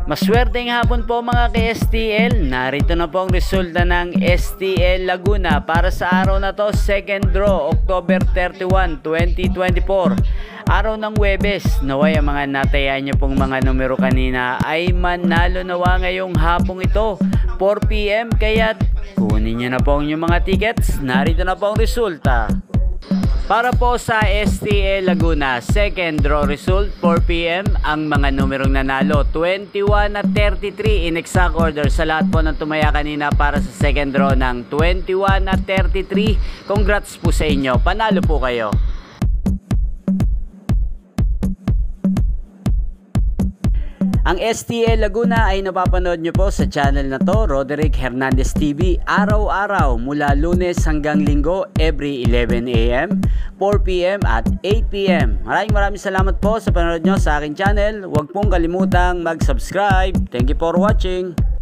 Maswerteng hapon po mga ka-STL. Narito na po ang resulta ng STL Laguna para sa araw na to, second draw, October 31, 2024. Araw ng Huwebes. Naway ang mga natayaan nyo pong mga numero kanina ay manalo nawa ngayong hapong ito, 4 PM. Kaya kunin nyo na po ang inyong mga tickets. Narito na po ang resulta. Para po sa STL Laguna, second draw result, 4 PM, ang mga numerong nanalo, 21 at 33 in exact order sa lahat po ng tumaya kanina para sa second draw ng 21 at 33. Congrats po sa inyo, panalo po kayo. Ang STL Laguna ay napapanood nyo po sa channel na to, Roderick Hernandez TV, araw-araw mula Lunes hanggang Linggo, every 11 AM, 4 PM at 8 PM. Maraming salamat po sa panonood nyo sa aking channel. Huwag pong kalimutang mag-subscribe. Thank you for watching.